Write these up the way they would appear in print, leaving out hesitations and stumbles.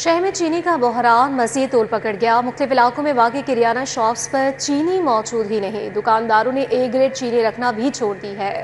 شہر میں چینی کا بحران مزید طول پکڑ گیا۔ مختلف علاقوں میں واقع کریانہ شاپس پر چینی موجود ہی نہیں، دکانداروں نے اے گریڈ چینی رکھنا بھی چھوڑ دی ہے۔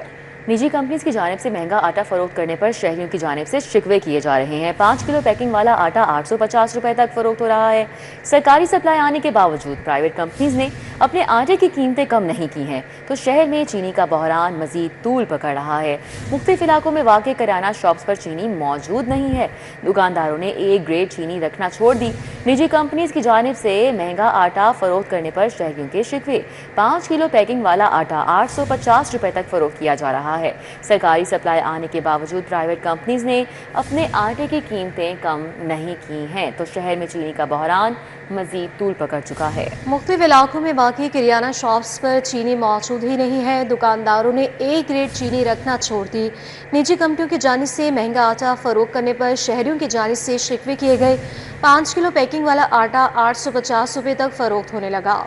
نجی کمپنیز کی جانب سے مہنگا آٹا فروخت کرنے پر شہریوں کی جانب سے شکوے کیے جا رہے ہیں۔ 5 کلو پیکنگ والا آٹا 850 روپے تک فروخت ہو رہا ہے۔ سرکاری سپلائی آنے کے باوجود پرائیویٹ کمپنیز نے اپنے آٹے کی قیمتیں کم نہیں کی ہیں، تو شہر میں چینی کا بحران مزید طول پکڑ رہا ہے۔ مختلف علاقوں میں واقع کریانہ شاپس پر چینی موجود نہیں ہے، دکانداروں نے اے گریڈ چینی رکھنا چھوڑ دی۔ نجی کمپنیز کی جانب سے مہنگا آٹا فروخت کرنے پر شہریوں کے شکوے۔ 5 کلو پیکنگ والا آٹا 850 روپے تک فروخت کیا جا رہا ہے۔ سرکاری سپلائی آنے کے باوجود پرائیویٹ کمپنیز نے اپنے آٹے کی قیمتیں کم نہیں کی ہیں، تو شہر میں چینی کا بحران مزید طول پکڑ چکا ہے۔ مختلف علاقوں میں واقع کریانہ شاپس پر چینی موجود ہی نہیں ہے، دکانداروں نے اے گریڈ چینی رکھنا چھوڑ دی۔ نجی کمپنیوں کی جانب سے مہنگا آٹا فروخت کرنے پر شہریوں کی جانب سے شکوے کیے گئے۔ 5 کلو پیکنگ والا آٹا 850 روپے تک فروخت ہونے لگا۔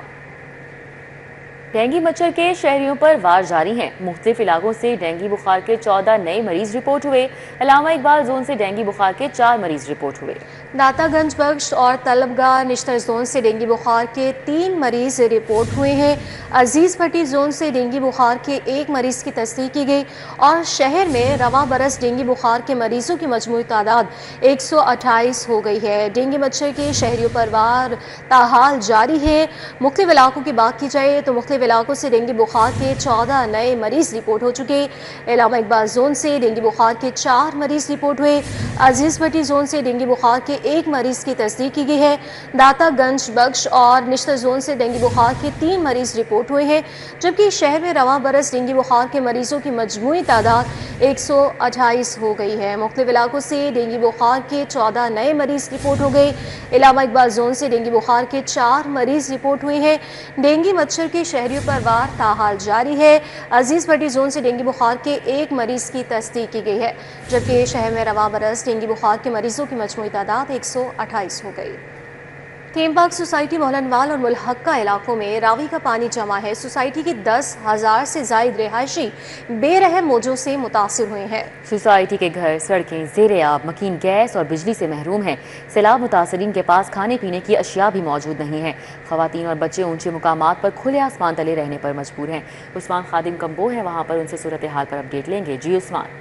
ڈینگی مچھر کے شہریوں پر وار جاری ہیں۔ مختلف علاقوں سے ڈینگی بخار کے 14 نئے مریض رپورٹ ہوئے۔ علامہ اقبال زون سے ڈینگی بخار کے 4 مریض رپورٹ ہوئے۔ داتا گنج بخش اور طلبگاہ نشتر زون سے ڈینگی بخار کے 3 مریض رپورٹ ہوئے ہیں۔ عزیز بھٹی زون سے ڈینگی بخار کے 1 مریض کی تصدیق کی گئی اور شہر میں رواں برس ڈینگی بخار کے مریضوں کی مجموعی تعداد 128 ہو گئی ہے۔ ڈینگی مچھر کے شہریوں پر وار تاحال جاری ہے۔ مختلف علاقوں کی بات کی جائے تو مختلف علاقوں سے ڈینگی بخار کے 14 نئے مریض رپورٹ ہو چکے۔ علامہ اقبال زون سے ڈینگی بخار کے 4 مریض رپورٹ ہوئے۔ عزیز بھٹی زون سے ڈینگی بخار کے 1 مریض کی تصدیق کی گئی ہے۔ داتا گنج بخش اور نشتر زون سے ڈینگی بخار کے 3 مریض رپورٹ ہوئے ہیں، جبکہ شہر میں رواں برس ڈینگی بخار کے مریضوں کی مجموعی تعداد 128 ہو گئی ہے۔ مختلف علاقوں سے ڈینگی بخار کے 14 نئے مریض رپورٹ ہو گئے۔ علامہ اقبال زون سے ڈینگی بخار کے 4 مریض رپورٹ ہوئے ہیں۔ ڈینگی مچھر کے شہریوں پر وار تاحال جاری ہے۔ عزیز بھٹی زون سے ڈینگی بخار کے 1 مریض کی تصدیق کی گئی ہے، جبکہ شہر میں رواں برس ڈینگی بخار کے مریضوں کی مجموعی تعداد 128 ہو گئی۔ تھیم پارک سوسائٹی موہلنوال اور ملحقہ علاقوں میں راوی کا پانی جمع ہے۔ سوسائٹی کی 10,000 سے زائد رہائشی بے رحم موجوں سے متاثر ہوئے ہیں۔ سوسائٹی کے گھر، سڑکیں زیر آب، مکین گیس اور بجلی سے محروم ہیں۔ سیلاب متاثرین کے پاس کھانے پینے کی اشیاء بھی موجود نہیں ہیں۔ خواتین اور بچے اونچے مقامات پر کھلے آسمان تلے رہنے پر مجبور ہیں۔ عثمان خادم کمبو ہے وہاں پر، ان سے صورتحال پر اپڈیٹ لیں گے۔ جی عثمان۔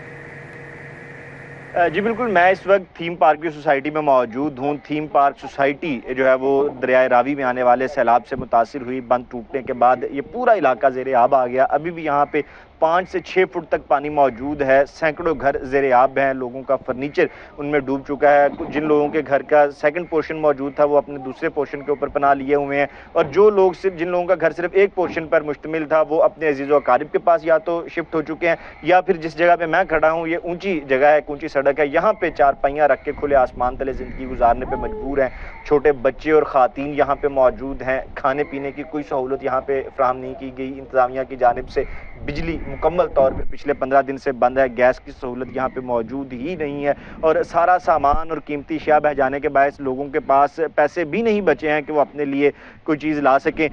جی بالکل، میں اس وقت تھیم پارک کی سوسائٹی میں موجود ہوں۔ تھیم پارک سوسائٹی جو ہے وہ دریائے راوی میں آنے والے سیلاب سے متاثر ہوئی۔ بند ٹوٹنے کے بعد یہ پورا علاقہ زیر آب آ گیا۔ ابھی بھی یہاں پہ 5 سے 6 فٹ تک پانی موجود ہے۔ سینکڑوں گھر زیر آب ہیں، لوگوں کا فرنیچر ان میں ڈوب چکا ہے۔ جن لوگوں کے گھر کا سیکنڈ پورشن موجود تھا وہ اپنے دوسرے پورشن کے اوپر پناہ لیے ہوئے ہیں، اور جن لوگوں کا گھر صرف ایک پورشن پر مشتمل تھا وہ اپنے عزیز و اقارب کے پاس یا تو شفٹ ہو چکے ہیں، یا پھر جس جگہ پہ میں کھڑا ہوں یہ اونچی جگہ ہے، اونچی سڑک ہے، یہاں پہ چارپائیاں رکھ کے کھلے آسمان تلے زندگی گزارنے پہ مجبور ہیں۔ چھوٹے بچے اور خواتین یہاں پہ موجود ہیں۔ کھانے پینے کی کوئی سہولت یہاں پہ فراہم نہیں کی گئی انتظامیہ کی جانب سے۔ بجلی مکمل طور پہ پچھلے 15 دن سے بند ہے۔ گیس کی سہولت یہاں پہ موجود ہی نہیں ہے، اور سارا سامان اور قیمتی اشیاء بہہ جانے کے باعث لوگوں کے پاس پیسے بھی نہیں بچے ہیں کہ وہ اپنے لیے کوئی چیز لا سکیں۔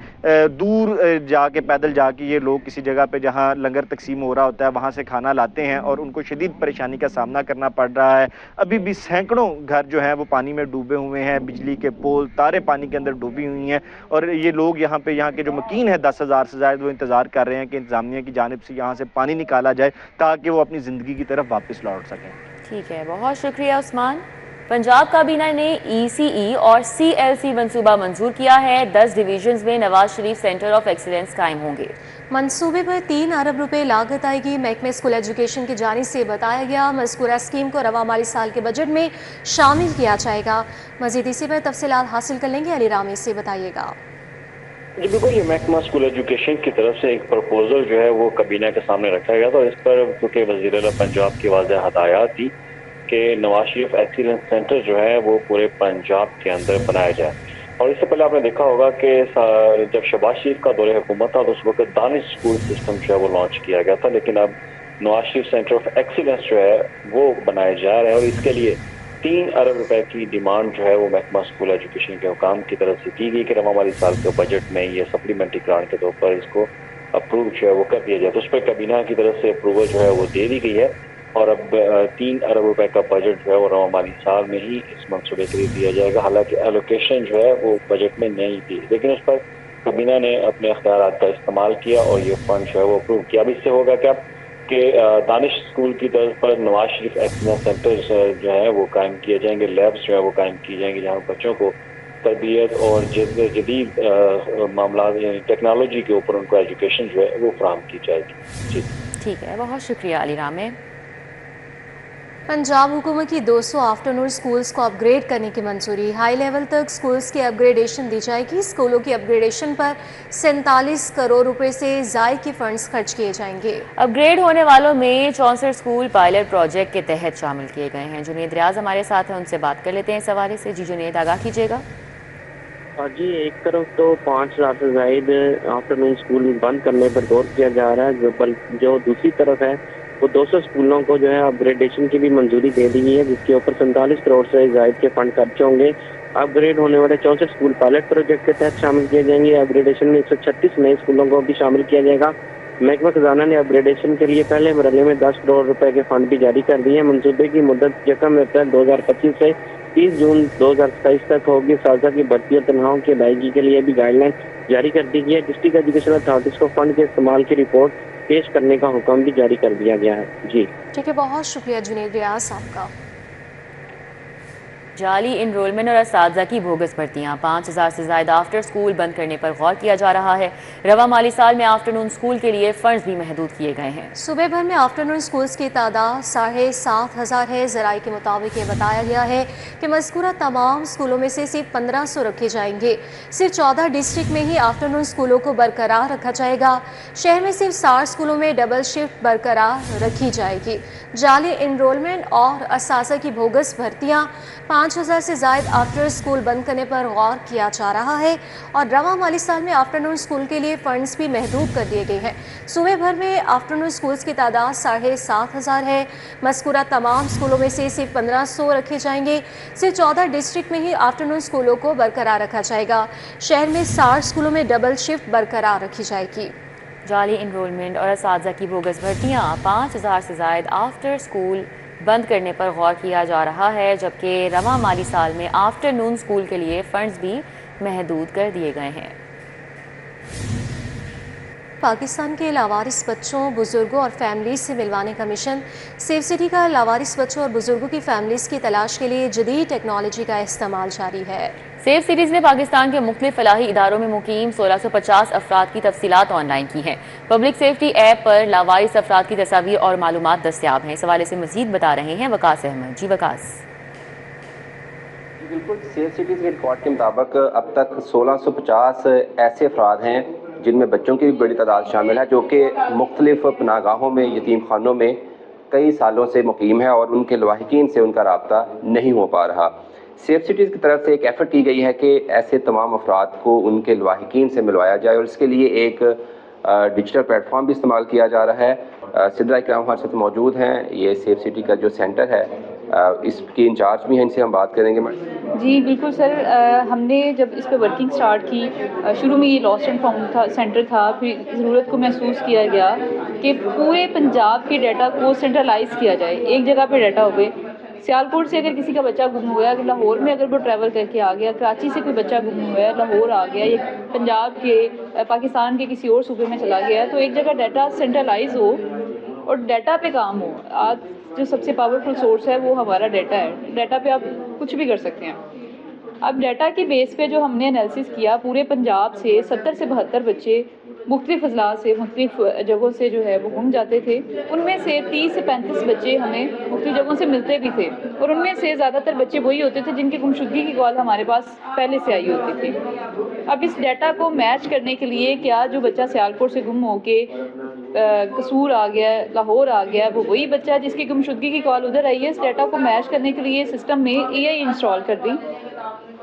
دور جا کے پیدل جا کے یہ لوگ کسی جگہ پہ جہاں لنگر تقسیم ہو رہا ہوتا ہے وہاں سے کھانا لاتے ہیں، اور ان کو شدید پریشانی کا سامنا کرنا پڑ رہا ہے۔ ابھی بھی سینکڑوں گھر جو ہیں وہ پانی میں ڈوبے ہوئے ہیں، بجلی کے پول تاریں پانی کے اندر ڈوبی ہوئی ہیں، اور یہ لوگ یہاں کے جو مکین ہیں 10,000 سے زائد وہ انتظار کر رہے ہیں کہ انتظامیہ کی جانب سے یہاں سے پانی نکالا جائے تاکہ وہ اپنی زندگی کی طرف واپس لوٹ سکیں۔ ٹھیک ہے، بہت شکریہ عثمان۔ پنجاب کابینہ نے ECE اور CLC منصوبہ منظور کیا ہے۔ 10 ڈویژنز میں Nawaz Sharif centre of excellence قائم ہوں گے۔ منصوبے پر 3 ارب روپے لاگت آئے گی۔ محکمہ اسکول ایجوکیشن کی جانب سے بتایا گیا مذکورہ اسکیم کو رواں مالی سال کے بجٹ میں شامل کیا جائے گا۔ مزید اسی پر تفصیلات حاصل کر لیں گے، علی رامی سے بتائیے گا۔ جی بالکل، یہ محکمہ اسکول ایجوکیشن کی طرف سے ایک پرپوزل جو ہے وہ کابینہ کے سامنے رکھا گیا تھا، اور اس پر چونکہ وزیر اعلیٰ پنجاب کی واضح ہدایات تھی کہ نواز شریف ایکسیلنس سینٹر جو ہے وہ پورے پنجاب کے اندر بنایا جائے۔ اور اس سے پہلے آپ نے دیکھا ہوگا کہ جب شہباز شریف کا دور حکومت تھا تو اس وقت دانش اسکول سسٹم جو ہے وہ لانچ کیا گیا تھا، لیکن اب Nawaz Sharif centre of excellence جو ہے وہ بنائے جا رہے ہیں، اور اس کے لیے 3 ارب روپے کی ڈیمانڈ جو ہے وہ محکمہ اسکول ایجوکیشن کے حکام کی طرف سے کی گئی کہ رواں مالی سال کے بجٹ میں یہ سپلیمنٹری گرانٹ کے طور پر اس کو اپروو جو ہے وہ کر دیا جائے۔ تو اس پر کابینہ کی طرف سے اپروول جو ہے وہ دے دی گئی ہے، اور اب 3 ارب روپے کا بجٹ جو ہے وہ رواں مالی سال میں ہی اس منصوبے کے لیے دیا جائے گا. حالانکہ ایلوکیشن جو ہے وہ بجٹ میں نہیں تھی، لیکن اس پر کابینہ نے اپنے اختیارات کا استعمال کیا اور یہ فنڈ جو ہے وہ اپروو کیا. اب اس سے ہوگا کیا کہ دانش اسکول کی طرز پر نواز شریف ایکسیلنس سینٹرز جو ہیں وہ قائم کیے جائیں گے، لیبس جو ہے وہ قائم کی جائیں گے جہاں بچوں کو تربیت اور جدید معاملات یعنی ٹیکنالوجی کے اوپر ان کو ایجوکیشن جو ہے وہ فراہم کی جائے گی. جی ٹھیک ہے، بہت شکریہ علی رامے. پنجاب حکومت کی 200 آفٹرنون سکولز کو اپ گریڈ کرنے کی منظوری. ہائی لیول تک سکولز کی اپ گریڈیشن دی جائے گی. سکولوں کی اپ گریڈیشن پر 47 کروڑ روپے سے زائد کے فنڈز خرچ کیے جائیں گے. اپ گریڈ ہونے والوں میں 64 سکول پائلٹ پروجیکٹ کے تحت شامل کیے گئے ہیں. جنید ریاض ہمارے ساتھ ہیں، ان سے بات کر لیتے ہیں اس حوالے سے. جی جنید، آگاہ کیجیے گا. جی، ایک طرف تو 5000 سے زائد آفٹرنون اسکول بند کرنے پر غور کیا جا رہا ہے، جو دوسری طرف ہے وہ 200 اسکولوں کو جو ہے اپ گریڈیشن کی بھی منظوری دے دی ہے، جس کے اوپر 47 کروڑ سے زائد کے فنڈ خرچ ہوں گے. اپ گریڈ ہونے والے 64 اسکول پائلٹ پروجیکٹ کے تحت شامل کیے جائیں گے. اپ گریڈیشن میں 136 نئے اسکولوں کو بھی شامل کیا جائے گا. محکمہ خزانہ نے اپ گریڈیشن کے لیے پہلے مرحلے میں 10 کروڑ روپے کے فنڈ بھی جاری کر دیے ہیں. منصوبے کی مدت 1 اپریل 2025 سے 30 جون 2027 تک ہوگی. اساتذہ کی بھرتی اور تنخواہوں کی ادائیگی کے لیے بھی گائیڈ لائن جاری کر دی گئی ہے. ڈسٹرکٹ ایجوکیشن اتھارٹیز کو فنڈ کے استعمال کی رپورٹ پیش کرنے کا حکم بھی جاری کر دیا گیا ہے. جی ٹھیک ہے، بہت شکریہ جنید ریاض آپ کا. جعلی انرولمنٹ اور اساتذہ کی بوگس بھرتیاں. 5000 سے زائد آفٹر سکول بند کرنے پر غور کیا جا رہا ہے. رواں مالی سال میں آفٹرنون سکول کے لیے فنڈز بھی محدود کیے گئے ہیں. صوبے بھر میں آفٹرنون سکولز کی تعداد 7500 ہے. ذرائع کے مطابق یہ بتایا گیا ہے کہ مذکورہ تمام سکولوں میں سے صرف 1500 رکھے جائیں گے. صرف 14 ڈسٹرکٹ میں ہی آفٹرنون سکولوں کو برقرار رکھا جائے گا. شہر میں صرف 60 سکولوں میں ڈبل شفٹ برقرار رکھی جائے گی. جعلی انرولمنٹ اور اساتذہ کی بوگس بھرتیاں 5000 سے زائد آفٹر سکول بند کرنے پر غور کیا جا رہا ہے اور رواں مالی سال میں آفٹرنون سکول کے لیے فنڈز بھی محدود کر دیے گئے ہیں. صوبے بھر میں آفٹرنون سکولز کی تعداد 7500 ہے. مذکورہ تمام سکولوں میں سے صرف 1500 رکھے جائیں گے. صرف 14 ڈسٹرکٹ میں ہی آفٹرنون سکولوں کو برقرار رکھا جائے گا. شہر میں 60 سکولوں میں ڈبل شفٹ برقرار رکھی جائے گی. جعلی انرولمنٹ اور اساتذہ کی بوگس بھرتیاں 5000 سے زائد آفٹر سکول بند کرنے پر غور کیا جا رہا ہے، جبکہ رواں مالی سال میں آفٹر نون سکول کے لیے فنڈز بھی محدود کر دیے گئے ہیں. پاکستان کے لاوارث بچوں، بزرگوں اور فیملیز سے ملوانے کا مشن سیف سٹی کا لاوارث بچوں اور بزرگوں کی فیملیز کی تلاش کے لیے جدید ٹیکنالوجی کا استعمال جاری ہے. سیف سٹیز نے پاکستان کے مختلف فلاحی اداروں میں مقیم 1650 افراد کی تفصیلات آن لائن کی ہیں. پبلک سیفٹی ایپ پر لاوارث افراد کی تصاویر اور معلومات دستیاب ہیں. اس حوالے سے مزید بتا رہے ہیں وقاص احمد. جی وقاص. بالکل، سیف سٹیز کے ریکارڈ کے مطابق اب تک 1650 ایسے افراد ہیں جن میں بچوں کی بھی بڑی تعداد شامل ہے، جو کہ مختلف پناہ گاہوں میں، یتیم خانوں میں کئی سالوں سے مقیم ہے اور ان کے لواحقین سے ان کا رابطہ نہیں ہو پا رہا. سیف سٹیز کی طرف سے ایک ایفرٹ کی گئی ہے کہ ایسے تمام افراد کو ان کے لواحقین سے ملوایا جائے اور اس کے لیے ایک ڈیجیٹل پلیٹ فارم بھی استعمال کیا جا رہا ہے. صدرہ اکرام ہمارے ساتھ موجود ہیں. یہ سیف سٹی کا جو سینٹر ہے اس کی انچارج بھی ہیں، ان سے ہم بات کریں گے. جی بالکل سر، ہم نے جب اس پہ ورکنگ سٹارٹ کی، شروع میں یہ لاسٹ اینڈ فاؤنڈ تھا سینٹر تھا، پھر ضرورت کو محسوس کیا گیا کہ پورے پنجاب کے ڈیٹا کو سینٹرلائز کیا جائے، ایک جگہ پہ ڈیٹا ہوئے. سیالکوٹ سے اگر کسی کا بچہ گم ہوا ہے، اگر لاہور میں اگر وہ ٹریول کر کے آ گیا، کراچی سے کوئی بچہ گم ہوا ہے لاہور آ گیا، یا پنجاب کے پاکستان کے کسی اور صوبے میں چلا گیا، تو ایک جگہ ڈیٹا سینٹرلائز ہو اور ڈیٹا پہ کام ہو. آج جو سب سے پاورفل سورس ہے وہ ہمارا ڈیٹا ہے. ڈیٹا پہ آپ کچھ بھی کر سکتے ہیں. اب ڈیٹا کی بیس پہ جو ہم نے انالیسس کیا، پورے پنجاب سے 70 سے 72 بچے مختلف اضلاع سے، مختلف جگہوں سے جو ہے وہ گم جاتے تھے. ان میں سے 30 سے 35 بچے ہمیں مختلف جگہوں سے ملتے بھی تھے، اور ان میں سے زیادہ تر بچے وہی ہوتے تھے جن کی گمشدگی کی کال ہمارے پاس پہلے سے آئی ہوتی تھی. اب اس ڈیٹا کو میچ کرنے کے لیے کیا جو بچہ سیالکوٹ سے گم ہو کے قصور آ گیا، لاہور آ گیا، وہ وہی بچہ جس کی گمشدگی کی کال ادھر آئی ہے. اس ڈیٹا کو میچ کرنے کے لیے سسٹم میں AI انسٹال کر دی.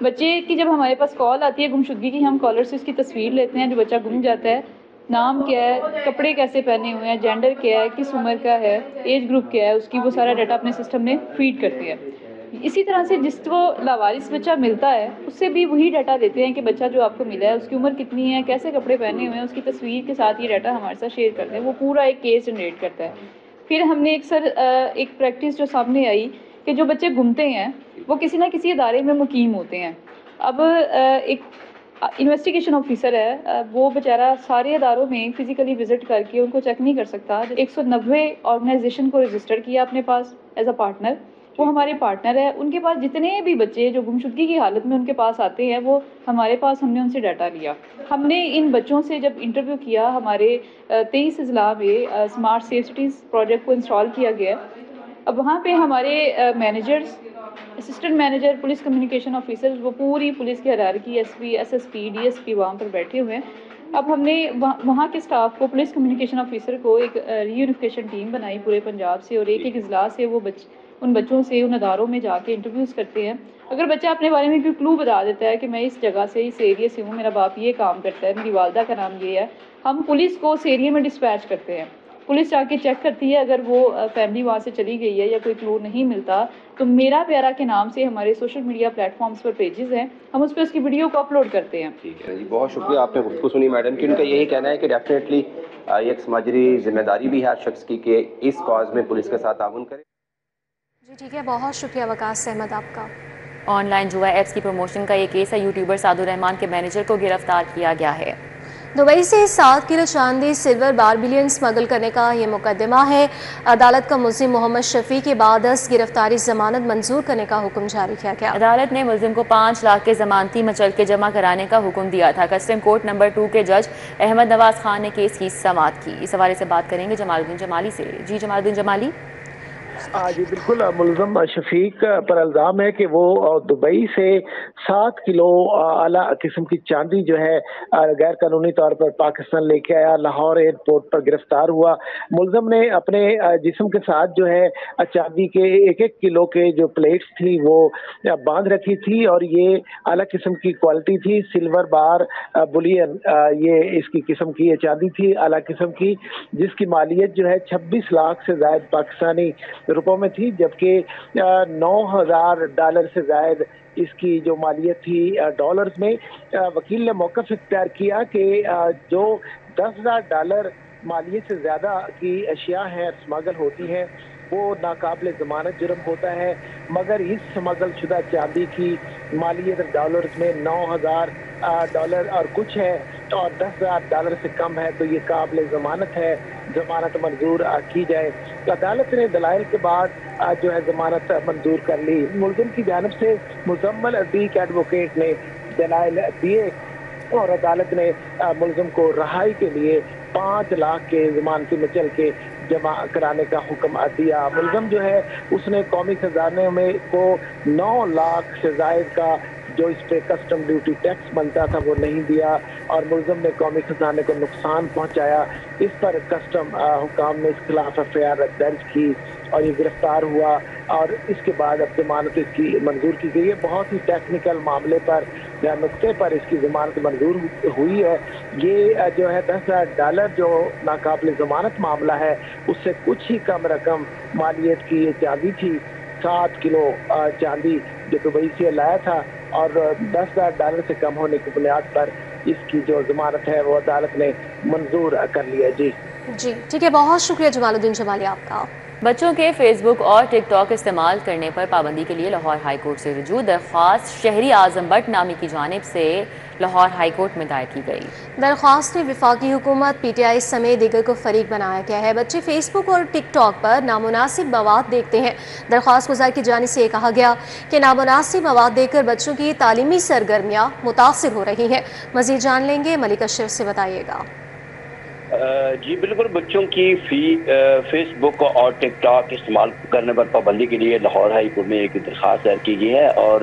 بچے کی جب ہمارے پاس کال آتی ہے گمشدگی کی، ہم کالر سے اس کی تصویر لیتے ہیں. جو بچہ گم جاتا ہے، نام کیا ہے، کپڑے کیسے پہنے ہوئے ہیں، جینڈر کیا ہے، کس عمر کا ہے، ایج گروپ کیا ہے، اس کی وہ سارا ڈیٹا اپنے سسٹم میں فیڈ کرتی ہے. اسی طرح سے جس کو لاوارث بچہ ملتا ہے اس سے بھی وہی ڈیٹا دیتے ہیں کہ بچہ جو آپ کو ملا ہے اس کی عمر کتنی ہے، کیسے کپڑے پہنے ہوئے ہیں، اس کی تصویر کے ساتھ یہ ڈیٹا ہمارے ساتھ شیئر کرتے ہیں. وہ پورا ایک کیس جنریٹ کرتا ہے. پھر ہم نے ایک پریکٹس جو سامنے آئی کہ جو بچے گھومتے ہیں وہ کسی نہ کسی ادارے میں مقیم ہوتے ہیں. اب ایک انویسٹیگیشن آفیسر ہے وہ بیچارہ سارے اداروں میں فزیکلی وزٹ کر کے ان کو چیک نہیں کر سکتا. 190 آرگنائزیشن کو رجسٹر کیا اپنے پاس ایز اے پارٹنر. وہ ہمارے پارٹنر ہے. ان کے پاس جتنے بھی بچے جو گمشدگی کی حالت میں ان کے پاس آتے ہیں وہ ہمارے پاس، ہم نے ان سے ڈاٹا لیا. ہم نے ان بچوں سے جب انٹرویو کیا، ہمارے 23 اضلاع میں اسمارٹ سیف سٹیز پروجیکٹ کو انسٹال کیا گیا. اب وہاں پہ ہمارے managers, assistant manager, police communication officer, وہ پوری پولیس کی hierarchy, S P, S S P, D S P وہاں پر بیٹھے ہوئے ہیں. اب ہم نے وہاں کے سٹاف کو، پولیس کمیونیکیشن آفیسر کو ایک ری یونیفیکیشن ٹیم بنائی پورے پنجاب سے، اور ایک اضلاع سے وہ ان بچوں سے ان اداروں میں جا کے انٹرویوز کرتے ہیں. اگر بچہ اپنے بارے میں کوئی کلو بتا دیتا ہے کہ میں اس جگہ سے، اس ایریے سے ہوں، میرا باپ یہ کام کرتا ہے، میری والدہ کا نام یہ ہے، ہم پولیس کو اس ایریے میں ڈسپیچ کرتے ہیں. پولیس جا کے چیک کرتی ہے، اگر وہ فیملی وہاں سے چلی گئی ہے یا کوئی کلو نہیں ملتا تو میرا پیارا کے نام سے ہمارے سوشل میڈیا پلیٹ فارمز پر پیجز ہیں، ہم اس پہ اس کی ویڈیو کو اپلوڈ کرتے ہیں. ٹھیک ہے جی، بہت شکریہ. آپ نے گفتگو سنی میڈم کی. ان کا یہی کہنا ہے کہ ڈیفینیٹلی یہ ایک سماجی ذمہ داری بھی ہے ہر شخص کی کہ اس کاز میں پولیس کے ساتھ تعاون کرے. جی ٹھیک ہے، بہت شکریہ وقاص احمد آپ کا. آن لائن جوا ایپس کی پروموشن کا یہ کیس ہے. یوٹیوبر سعد الرحمان کے مینیجر کو گرفتار کیا گیا ہے. دبئی سے 7 کلو چاندی سلور بار بلین اسمگل کرنے کا یہ مقدمہ ہے. عدالت کا ملزم محمد شفیع کے بعد گرفتاری ضمانت منظور کرنے کا حکم جاری کیا گیا. عدالت نے ملزم کو 5 لاکھ کے ضمانتی مچل کے جمع کرانے کا حکم دیا تھا. کسٹم کورٹ نمبر 2 کے جج احمد نواز خان نے کیس کی سماعت کی. اس حوالے سے بات کریں گے جمال الدین جمالی سے. جی جمال الدین جمالی. جی بالکل. ملزم شفیق پر الزام ہے کہ وہ دبئی سے 7 کلو اعلیٰ قسم کی چاندی جو ہے غیر قانونی طور پر پاکستان لے کے آیا. لاہور ایئرپورٹ پر گرفتار ہوا. ملزم نے اپنے جسم کے ساتھ جو ہے چاندی کے 1-1 کلو کے جو پلیٹس تھی وہ باندھ رکھی تھی، اور یہ اعلیٰ قسم کی کوالٹی تھی. سلور بار بلین یہ اس کی قسم کی یہ چاندی تھی اعلیٰ قسم کی، جس کی مالیت جو ہے 26 لاکھ سے زائد پاکستانی روپوں میں تھی، جبکہ $9,000 سے زائد اس کی جو مالیت تھی ڈالرز میں. وکیل نے موقف اختیار کیا کہ جو $10,000 مالیت سے زیادہ کی اشیاء ہیں اسمگل ہوتی ہیں وہ ناقابل ضمانت جرم ہوتا ہے، مگر اس اسمگل شدہ چاندی کی مالیت ڈالرز میں $9,000 اور کچھ ہے اور $10,000 سے کم ہے، تو یہ قابل ضمانت ہے، ضمانت منظور کی جائے. عدالت نے دلائل کے بعد جو ہے ضمانت منظور کر لی. ملزم کی جانب سے مزمل عتیق ایڈوکیٹ نے دلائل دیے اور عدالت نے ملزم کو رہائی کے لیے 5 لاکھ کے ضمانتی مچل کے جمع کرانے کا حکم دیا. ملزم جو ہے اس نے قومی خزانے میں کو 9 لاکھ سے زائد کا جو اس پہ کسٹم ڈیوٹی ٹیکس بنتا تھا وہ نہیں دیا، اور ملزم نے قومی خزانے کو نقصان پہنچایا. اس پر کسٹم حکام نے اس خلاف FIR درج کی اور یہ گرفتار ہوا، اور اس کے بعد اب ضمانت اس کی منظور کی گئی ہے. بہت ہی ٹیکنیکل معاملے پر نقطے پر اس کی ضمانت منظور ہوئی ہے. یہ جو ہے $10,000 جو ناقابل ضمانت معاملہ ہے اس سے کچھ ہی کم رقم مالیت کی یہ چاندی تھی. 7 کلو چاندی جو دبئی سے لایا تھا، اور $10,000 سے کم ہونے کی بنیاد پر اس کی جو ضمانت ہے وہ عدالت نے منظور کر لیا. جی ٹھیک ہے، بہت شکریہ جمال الدین جمالی آپ کا. بچوں کے فیس بک اور ٹک ٹاک استعمال کرنے پر پابندی کے لیے لاہور ہائی کورٹ سے رجوع. درخواست شہری اعظم بٹ نامی کی جانب سے لاہور ہائی کورٹ میں دائر کی گئی. درخواست میں وفاقی حکومت PTI سمیت دیگر کو فریق بنایا گیا ہے. بچے فیس بک اور ٹک ٹاک پر نامناسب مواد دیکھتے ہیں. درخواست گزار کی جانب سے یہ کہا گیا کہ نامناسب مواد دیکھ کر بچوں کی تعلیمی سرگرمیاں متاثر ہو رہی ہیں. مزید جان لیں گے، ملک اشرف سے بتائیے گا. جی بالکل. بچوں کی فیس بک اور ٹک ٹاک استعمال کرنے پر پابندی کے لیے لاہور ہائی کورٹ میں ایک درخواست دائر کی گئی ہے، اور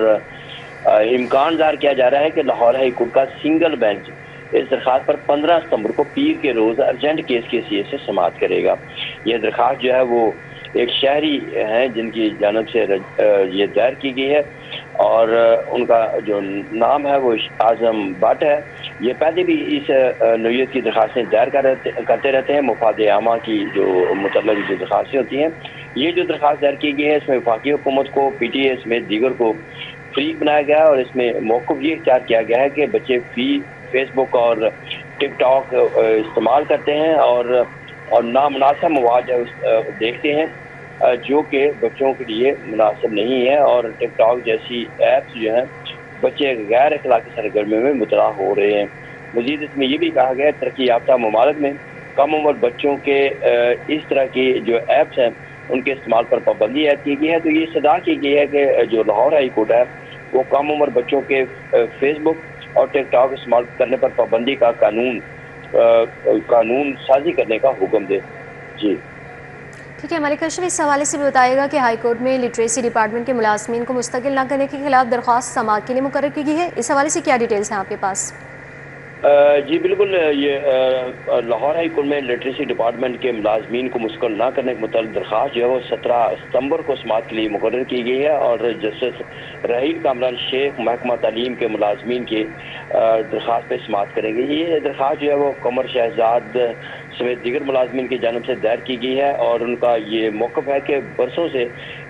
امکان ظاہر کیا جا رہا ہے کہ لاہور ہائی کورٹ کا سنگل بینچ اس درخواست پر 15 ستمبر کو پیر کے روز ارجنٹ کیس کے حیثیت سے سماعت کرے گا. یہ درخواست جو ہے وہ ایک شہری ہیں جن کی جانب سے یہ دائر کی گئی ہے، اور ان کا جو نام ہے وہ اعظم بٹ ہے. یہ پہلے بھی اس نوعیت کی درخواستیں دائر کرتے رہتے ہیں. مفاد عامہ کی جو متعلق جو درخواستیں ہوتی ہیں، یہ جو درخواست دائر کی گئی ہے اس میں وفاقی حکومت کو PTI سمیت دیگر کو فریق بنایا گیا ہے، اور اس میں موقف یہ اختیار کیا گیا ہے کہ بچے فیس بک اور ٹک ٹاک استعمال کرتے ہیں، اور اور نامناسب مواد دیکھتے ہیں جو کہ بچوں کے لیے مناسب نہیں ہے، اور ٹک ٹاک جیسی ایپس جو ہیں بچے غیر اخلاقی سرگرمیوں میں مبتلا ہو رہے ہیں۔ مزید اس میں یہ بھی کہا گیا ہے ترقی یافتہ ممالک میں کم عمر بچوں کے اس طرح کی جو ایپس ہیں ان کے استعمال پر پابندی عائد کی گئی ہے۔ تو یہ صدا کی گئی ہے کہ جو لاہور ہائی کورٹ ہے وہ کم عمر بچوں کے فیس بک اور ٹک ٹاک استعمال کرنے پر پابندی کا قانون سازی کرنے کا حکم دے۔ جی ٹھیک ہے ملک اشرف، اس حوالے سے بھی بتائے گا کہ ہائی کورٹ میں لٹریسی ڈپارٹمنٹ کے ملازمین کو مستقل نہ کرنے کے خلاف درخواست سماعت کے لیے مقرر کی گئی ہے، اس حوالے سے کیا ڈیٹیلز ہیں آپ کے پاس؟ جی بالکل، یہ لاہور ہائی کورٹ میں لٹریسی ڈپارٹمنٹ کے ملازمین کو مستقل نہ کرنے کے متعلق درخواست جو ہے وہ 17 ستمبر کو سماعت کے لیے مقرر کی گئی ہے، اور جسٹس رحیل کامران شیخ محکمہ تعلیم کے ملازمین کی درخواست پہ سماعت کریں گے۔ یہ درخواست جو ہے وہ قمر شہزاد سمیت دیگر ملازمین کی جانب سے دائر کی گئی ہے، اور ان کا یہ موقف ہے کہ برسوں سے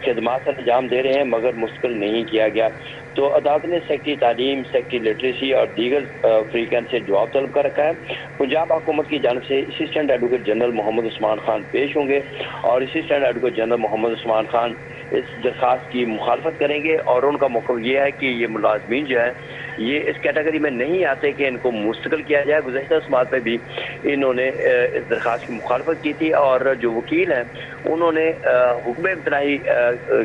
خدمات انجام دے رہے ہیں مگر مستقل نہیں کیا گیا۔ تو عدالت نے سیکٹری تعلیم، سیکٹری لٹریسی اور دیگر فریقین سے جواب طلب کر رکھا ہے۔ پنجاب حکومت کی جانب سے assistant advocate general Muhammad Usman Khan پیش ہوں گے، اور assistant advocate general Muhammad Usman Khan اس درخواست کی مخالفت کریں گے، اور ان کا موقف یہ ہے کہ یہ ملازمین جو ہیں یہ اس کیٹیگری میں نہیں آتے کہ ان کو مستقل کیا جائے۔ گزشتہ سماعت میں بھی انہوں نے اس درخواست کی مخالفت کی تھی، اور جو وکیل ہیں انہوں نے حکم امتناعی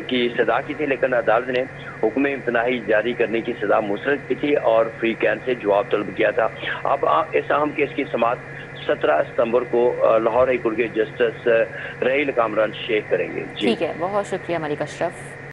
کی سزا کی تھی، لیکن عدالت نے حکم امتناعی جاری کرنے کی سزا مسترد کی تھی اور فریقین سے جواب طلب کیا تھا۔ اب اس اہم کیس کی سماعت 17 ستمبر کو لاہور ہائی کورٹ کے جسٹس رحیل کامران شیخ کریں گے۔ ٹھیک ہے، بہت شکریہ ملک اشرف۔